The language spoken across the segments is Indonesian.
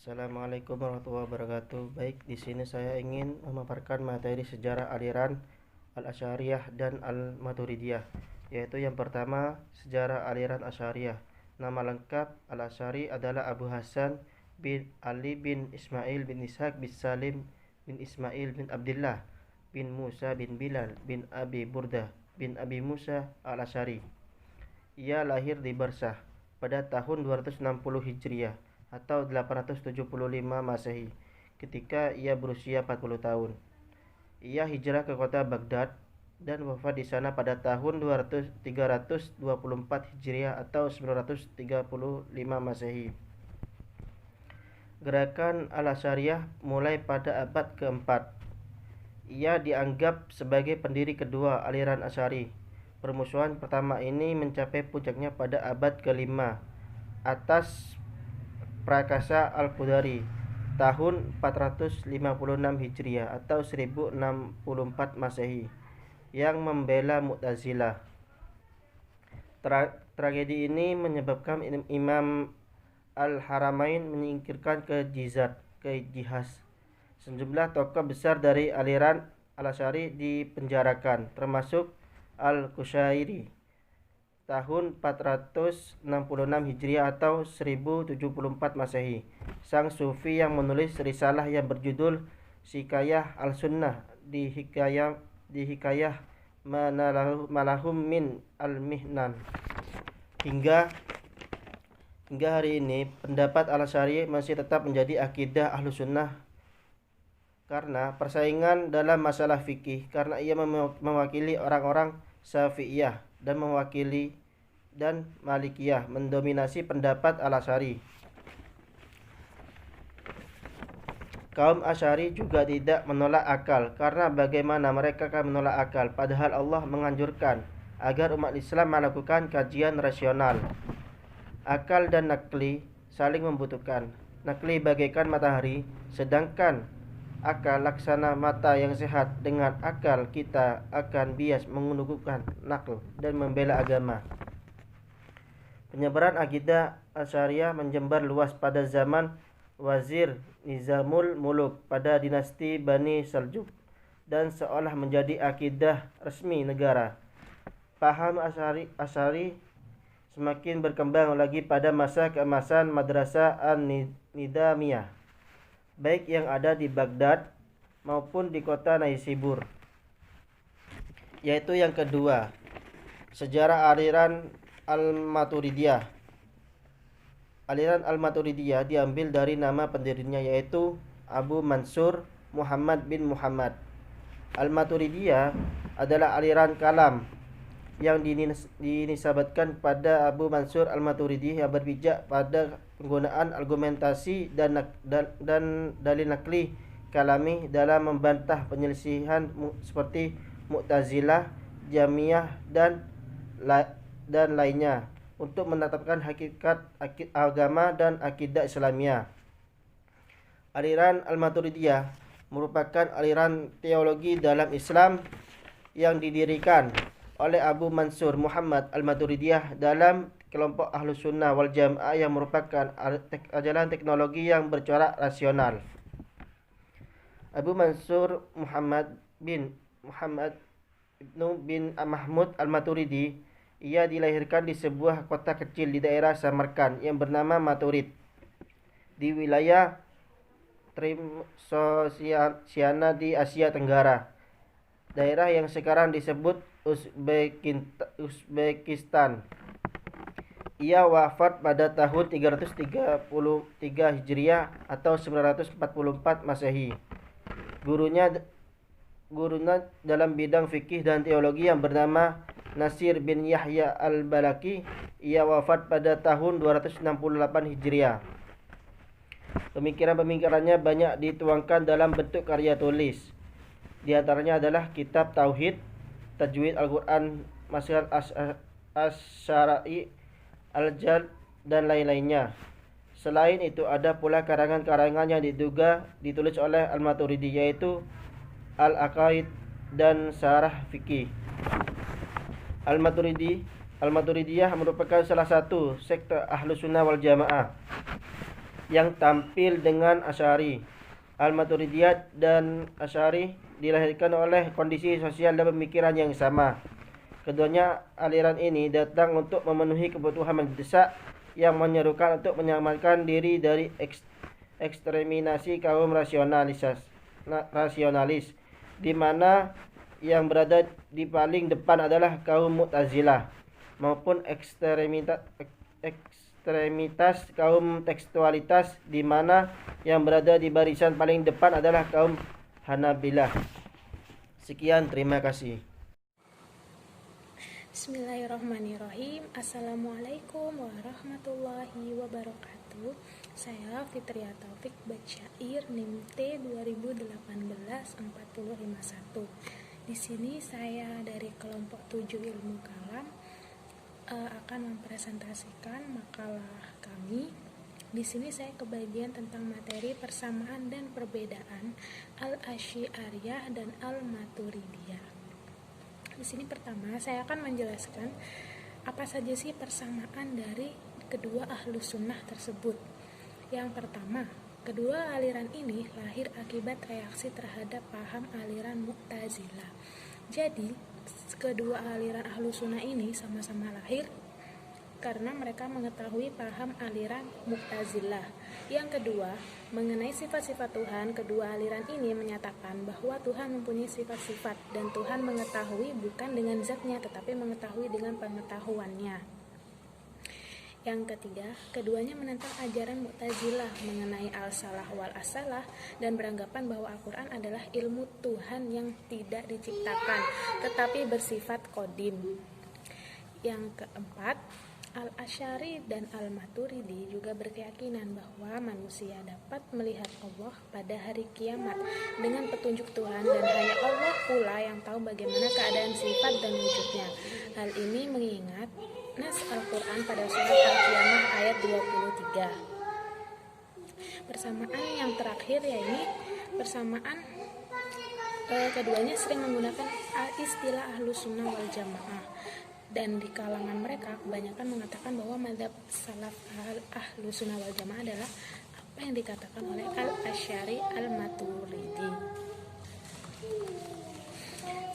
Assalamualaikum warahmatullahi wabarakatuh. Baik, di sini saya ingin memaparkan materi sejarah aliran Al-Asy'ariyah dan Al-Maturidiyah, yaitu yang pertama, sejarah aliran Asy'ariyah. Nama lengkap Al-Asy'ari adalah Abu Hasan bin Ali bin Ismail bin Ishaq bin Salim bin Ismail bin Abdullah bin Musa bin Bilal bin Abi Burdah bin Abi Musa Al-Asy'ari. Ia lahir di Barsah pada tahun 260 Hijriah atau 875 Masehi ketika ia berusia 40 tahun. Ia hijrah ke kota Baghdad dan wafat di sana pada tahun 324 Hijriah atau 935 Masehi. Gerakan Al-Asy'ariyah mulai pada abad keempat. Ia dianggap sebagai pendiri kedua aliran Asy'ari. Permusuhan pertama ini mencapai puncaknya pada abad kelima atas Prakasa Al-Qudari tahun 456 Hijriah atau 1064 Masehi yang membela Mu'tazilah. Tragedi ini menyebabkan Imam Al-Haramain menyingkirkan ke Jihaz. Sejumlah tokoh besar dari aliran Al-Asy'ari dipenjarakan, termasuk Al-Qushairi tahun 466 Hijriah atau 1074 Masehi. Sang sufi yang menulis risalah yang berjudul Shikayah Al-Sunnah di Hikayah Malahum min Al-Mihnan. Hingga hari ini pendapat Al-Asy'ari masih tetap menjadi akidah Ahlus Sunnah karena persaingan dalam masalah fikih, karena ia mewakili orang-orang Syafi'iyah dan Malikiyah mendominasi pendapat Al-Asy'ari. Kaum Asy'ari juga tidak menolak akal, karena bagaimana mereka akan menolak akal padahal Allah menganjurkan agar umat Islam melakukan kajian rasional. Akal dan nakli saling membutuhkan. Nakli bagaikan matahari, sedangkan akal laksana mata yang sehat. Dengan akal kita akan bias mengunggulkan nakl dan membela agama. Penyebaran akidah Asy'ariyah menjembar luas pada zaman Wazir Nizamul Muluk pada dinasti Bani Saljuk dan seolah menjadi akidah resmi negara. Paham Asy'ari semakin berkembang lagi pada masa keemasan Madrasah An-Nidamiyah, baik yang ada di Baghdad maupun di kota Naisibur. Yaitu yang kedua, sejarah aliran Al-Maturidiyah. Aliran Al-Maturidiyah diambil dari nama pendirinya, yaitu Abu Mansur Muhammad bin Muhammad. Al-Maturidiyah adalah aliran kalam yang dinisbatkan pada Abu Mansur Al-Maturidi yang berpijak pada penggunaan argumentasi dan dalil nakli kalami dalam membantah penyelisihan seperti Mu'tazilah, Jahmiyah dan lainnya untuk menetapkan hakikat agama dan akidah Islamiyah. Aliran Al-Maturidiyah merupakan aliran teologi dalam Islam yang didirikan oleh Abu Mansur Muhammad Al-Maturidiyah dalam kelompok Ahlus Sunnah wal Jamaah yang merupakan ajaran teknologi yang bercorak rasional. Abu Mansur Muhammad bin Mahmud Al-Maturidi, ia dilahirkan di sebuah kota kecil di daerah Samarkand yang bernama Maturid di wilayah Trimsosiana di Asia Tenggara, daerah yang sekarang disebut Uzbekistan. Ia wafat pada tahun 333 Hijriah atau 944 Masehi. Gurunya dalam bidang fikih dan teologi yang bernama Nasir bin Yahya Al-Balaki, ia wafat pada tahun 268 Hijriah. Pemikiran-pemikirannya banyak dituangkan dalam bentuk karya tulis. Di antaranya adalah kitab Tauhid, Tajwid Al-Quran, Masail Asy-Syara'i, Al-Jald, dan lain-lainnya. Selain itu ada pula karangan-karangan yang diduga ditulis oleh Al-Maturidi, yaitu Al-Aqaid dan Syarah Fikih. Al-Maturidiyah merupakan salah satu sekte Ahlus Sunnah wal Jamaah. yang tampil dengan Asy'ari. Al-Maturidiyah dan Asy'ari dilahirkan oleh kondisi sosial dan pemikiran yang sama. Keduanya aliran ini datang untuk memenuhi kebutuhan mendesak yang menyerukan untuk menyelamatkan diri dari ekstreminasi kaum rasionalis, di mana yang berada di paling depan adalah kaum Mu'tazilah, maupun ekstremitas kaum tekstualitas, di mana yang berada di barisan paling depan adalah kaum Hanabilah. Sekian, terima kasih. Bismillahirrahmanirrahim. Assalamualaikum warahmatullahi wabarakatuh. Saya Fitria Taufik Batsyair, NIM T 2018-40551. Di sini saya dari kelompok 7 Ilmu Kalam akan mempresentasikan makalah kami. Di sini saya kebagian tentang materi persamaan dan perbedaan Al-Asy'ariyah dan Al-Maturidiyah. Di sini pertama saya akan menjelaskan apa saja sih persamaan dari kedua ahlus sunnah tersebut. Yang pertama, kedua aliran ini lahir akibat reaksi terhadap paham aliran Mu'tazilah. Jadi, kedua aliran ahlus sunnah ini sama-sama lahir karena mereka mengetahui paham aliran Mu'tazilah. Yang kedua, mengenai sifat-sifat Tuhan, kedua aliran ini menyatakan bahwa Tuhan mempunyai sifat-sifat dan Tuhan mengetahui bukan dengan zatnya tetapi mengetahui dengan pengetahuannya. Yang ketiga, keduanya menentang ajaran Mu'tazilah mengenai al-salah wal asalah dan beranggapan bahwa Al-Quran adalah ilmu Tuhan yang tidak diciptakan tetapi bersifat qadim. Yang keempat, Al-Asy'ari dan Al-Maturidi juga berkeyakinan bahwa manusia dapat melihat Allah pada hari kiamat dengan petunjuk Tuhan dan hanya Allah pula yang tahu bagaimana keadaan sifat dan wujudnya. Hal ini mengingat nas Al-Quran pada surat Al-Qiyamah ayat 23. Persamaan yang terakhir yaitu persamaan keduanya sering menggunakan istilah Ahlus Sunnah wal Jamaah. Dan di kalangan mereka kebanyakan mengatakan bahwa mazhab salaf Ahlus Sunnah wal Jamaah adalah apa yang dikatakan oleh Al-Asy'ari Al-Maturidi.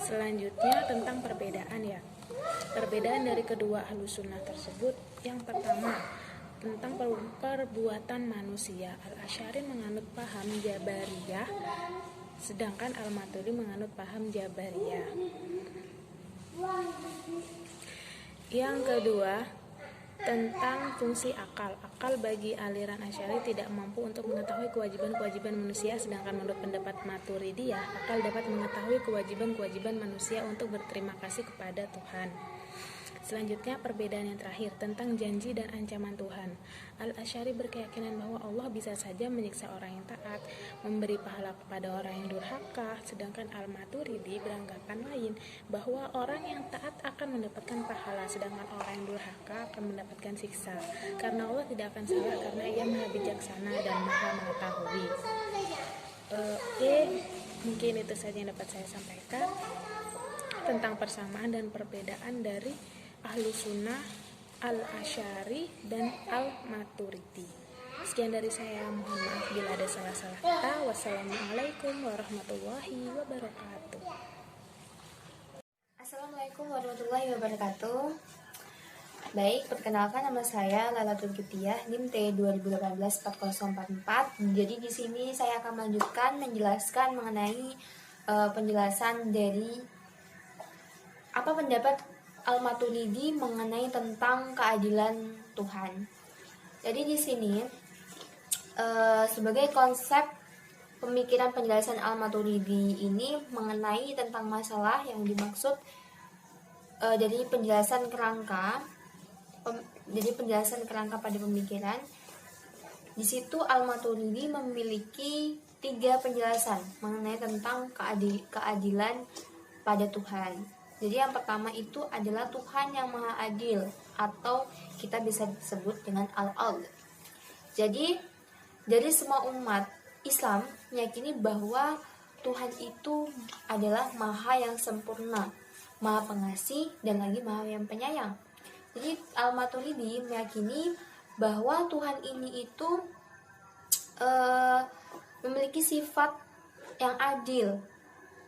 Selanjutnya tentang perbedaan ya. Perbedaan dari kedua Ahlus Sunnah tersebut, yang pertama tentang perbuatan manusia. Al-Asy'ari menganut paham Jabariyah, sedangkan Al-Maturidi menganut paham Jabariyah. Yang kedua, tentang fungsi akal. Akal bagi aliran Asy'ari tidak mampu untuk mengetahui kewajiban-kewajiban manusia, sedangkan menurut pendapat Maturidiyah, akal dapat mengetahui kewajiban-kewajiban manusia untuk berterima kasih kepada Tuhan. Selanjutnya, perbedaan yang terakhir tentang janji dan ancaman Tuhan. Al-Asy'ari berkeyakinan bahwa Allah bisa saja menyiksa orang yang taat, memberi pahala kepada orang yang durhaka, sedangkan Al-Maturidi beranggapan lain bahwa orang yang taat akan mendapatkan pahala, sedangkan orang yang durhaka akan mendapatkan siksa. Karena Allah tidak akan salah karena Ia Maha Bijaksana dan Maha Mengetahui. Mungkin itu saja yang dapat saya sampaikan tentang persamaan dan perbedaan dari Ahlus Sunnah, Al-Asy'ari dan Al-Maturidi. Sekian dari saya, mohon maaf bila ada salah-salah kata. Wassalamualaikum warahmatullahi wabarakatuh. Assalamualaikum warahmatullahi wabarakatuh. Baik, perkenalkan nama saya Lailatul Kiptiah, NIM T 2018-4044. Jadi di sini saya akan melanjutkan menjelaskan mengenai penjelasan dari apa pendapat Al-Maturidi mengenai tentang keadilan Tuhan. Jadi di sini sebagai konsep pemikiran penjelasan Al-Maturidi ini mengenai tentang masalah yang dimaksud dari penjelasan kerangka. Jadi penjelasan kerangka pada pemikiran. Di situ Al-Maturidi memiliki 3 penjelasan mengenai tentang keadilan pada Tuhan. Jadi yang pertama itu adalah Tuhan yang Maha Adil, atau kita bisa sebut dengan Al-Adl. Jadi dari semua umat Islam meyakini bahwa Tuhan itu adalah Maha yang sempurna, Maha Pengasih, dan lagi Maha yang Penyayang. Jadi Al-Maturidi meyakini bahwa Tuhan ini itu eh, memiliki sifat yang adil,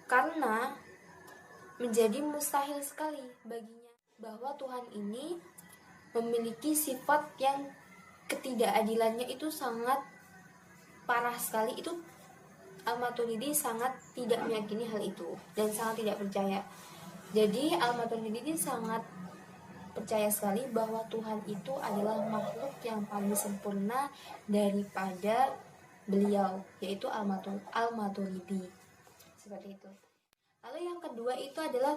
karena menjadi mustahil sekali baginya bahwa Tuhan ini memiliki sifat yang ketidakadilannya itu sangat parah sekali. Itu Al-Maturidi sangat tidak meyakini hal itu dan sangat tidak percaya. Jadi Al-Maturidi sangat percaya sekali bahwa Tuhan itu adalah makhluk yang paling sempurna daripada beliau, yaitu Al-Maturidi. Seperti itu. Lalu yang kedua itu adalah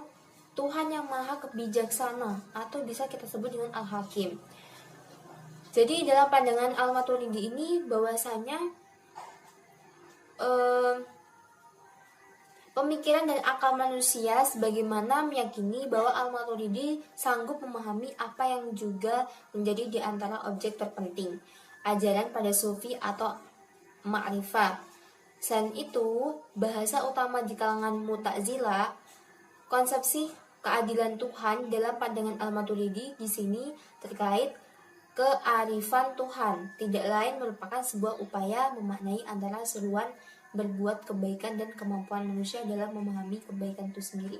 Tuhan yang maha kebijaksana, atau bisa kita sebut dengan Al-Hakim. Jadi dalam pandangan Al-Maturidi ini bahwasanya pemikiran dan akal manusia sebagaimana meyakini bahwa Al-Maturidi sanggup memahami apa yang juga menjadi di antara objek terpenting ajaran pada sufi atau ma'rifah. Selain itu, bahasa utama di kalangan Mu'tazilah, konsepsi keadilan Tuhan dalam pandangan Al-Maturidi di sini terkait kearifan Tuhan, tidak lain merupakan sebuah upaya memaknai antara seruan berbuat kebaikan dan kemampuan manusia dalam memahami kebaikan itu sendiri.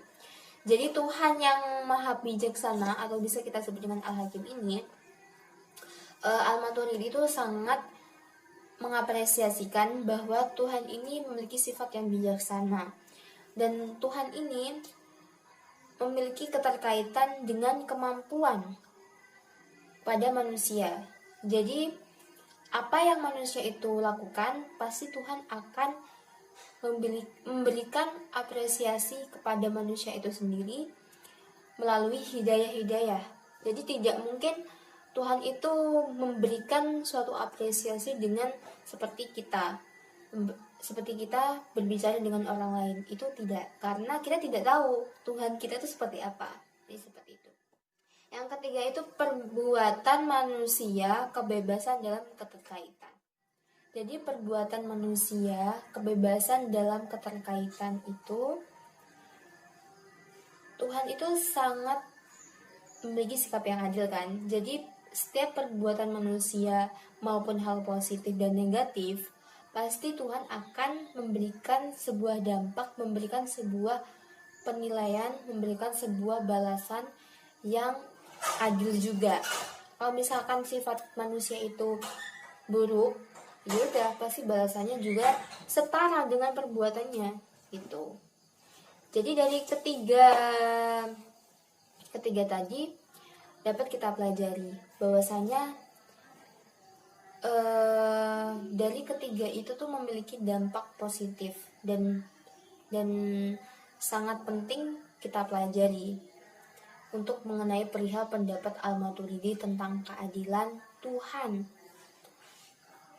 Jadi Tuhan yang maha bijaksana, atau bisa kita sebut dengan Al-Hakim ini, Al-Maturidi itu sangat mengapresiasikan bahwa Tuhan ini memiliki sifat yang bijaksana, dan Tuhan ini memiliki keterkaitan dengan kemampuan pada manusia. Jadi apa yang manusia itu lakukan, pasti Tuhan akan memberikan apresiasi kepada manusia itu sendiri melalui hidayah-hidayah. Jadi tidak mungkin Tuhan itu memberikan suatu apresiasi dengan seperti kita berbicara dengan orang lain. Itu tidak, karena kita tidak tahu Tuhan kita itu seperti apa. Jadi seperti itu. Yang ketiga itu perbuatan manusia kebebasan dalam keterkaitan. Jadi perbuatan manusia kebebasan dalam keterkaitan itu, Tuhan itu sangat memiliki sikap yang adil kan. Jadi setiap perbuatan manusia maupun hal positif dan negatif, pasti Tuhan akan memberikan sebuah dampak, memberikan sebuah penilaian, memberikan sebuah balasan yang adil juga. Kalau misalkan sifat manusia itu buruk, ya udah pasti balasannya juga setara dengan perbuatannya gitu. Jadi dari ketiga tadi dapat kita pelajari bahwasanya dari ketiga itu tuh memiliki dampak positif dan sangat penting kita pelajari untuk mengenai perihal pendapat Al-Maturidi tentang keadilan Tuhan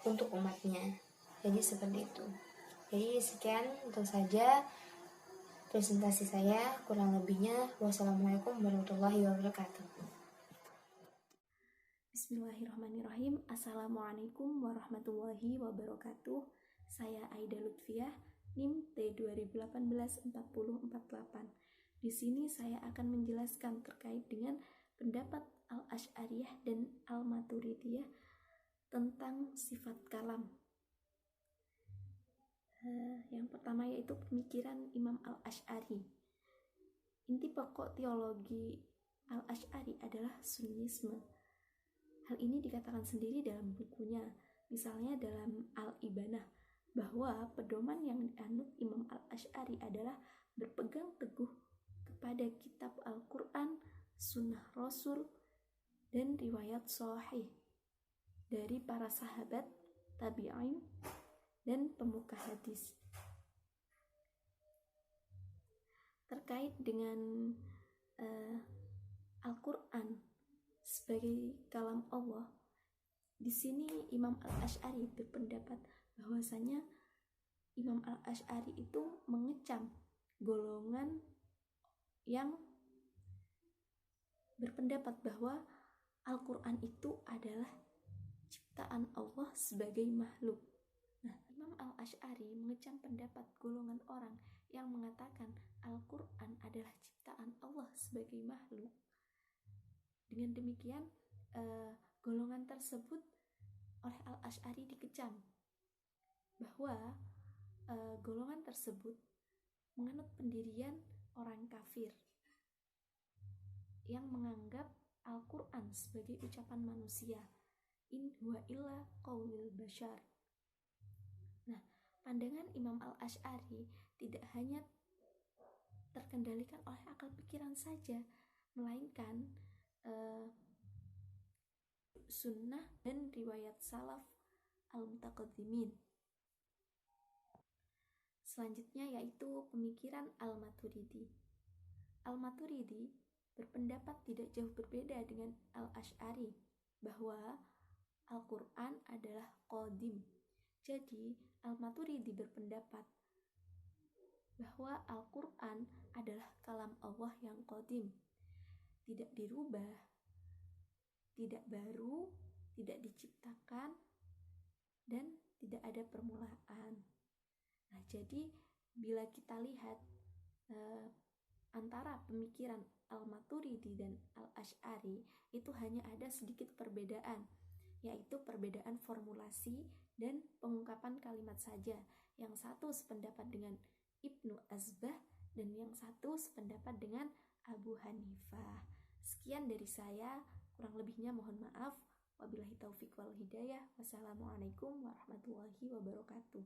untuk umatnya. Jadi seperti itu. Jadi sekian untuk saja presentasi saya. Kurang lebihnya wassalamualaikum warahmatullahi wabarakatuh. Bismillahirrahmanirrahim. Assalamualaikum warahmatullahi wabarakatuh. Saya Aida Lutfiah, NIM T20184048. Di sini saya akan menjelaskan terkait dengan pendapat Al-Asy'ariyah dan Al-Maturidiyah tentang sifat kalam. Yang pertama yaitu pemikiran Imam Al-Asy'ari. Inti pokok teologi Al-Asy'ari adalah Sunnisme. Hal ini dikatakan sendiri dalam bukunya, misalnya dalam Al-Ibanah, bahwa pedoman yang dianut Imam Al-Asy'ari adalah berpegang teguh kepada kitab Al-Quran, Sunnah Rasul, dan riwayat sahih dari para sahabat, tabi'in, dan pemuka hadis. Terkait dengan Al-Quran sebagai kalam Allah, di sini Imam Al-Asy'ari berpendapat bahwasanya Imam Al-Asy'ari itu mengecam golongan yang berpendapat bahwa Al-Quran itu adalah ciptaan Allah sebagai makhluk. Nah, Imam Al-Asy'ari mengecam pendapat golongan orang yang mengatakan Al-Quran adalah ciptaan Allah sebagai makhluk. Dengan demikian, golongan tersebut oleh Al-Asy'ari dikecam. bahwa golongan tersebut menganut pendirian orang kafir yang menganggap Al-Quran sebagai ucapan manusia. In huwa illa qaulul bashar. Nah, pandangan Imam Al-Asy'ari tidak hanya terkendalikan oleh akal pikiran saja, melainkan sunnah dan riwayat salaf al-mutaqaddimin. Selanjutnya yaitu pemikiran Al-Maturidi. Al-Maturidi berpendapat tidak jauh berbeda dengan Al-Asy'ari bahwa Al-Quran adalah qadim. Jadi Al-Maturidi berpendapat bahwa Al-Quran adalah kalam Allah yang qadim, tidak dirubah, tidak baru, tidak diciptakan, dan tidak ada permulaan. Nah, jadi bila kita lihat antara pemikiran Al-Maturidi dan Al-Asy'ari itu hanya ada sedikit perbedaan, yaitu perbedaan formulasi dan pengungkapan kalimat saja. Yang satu sependapat dengan Ibnu Azbah dan yang satu sependapat dengan Abu Hanifah. Sekian dari saya, kurang lebihnya mohon maaf. Wabillahi taufik wal hidayah. Wassalamualaikum warahmatullahi wabarakatuh.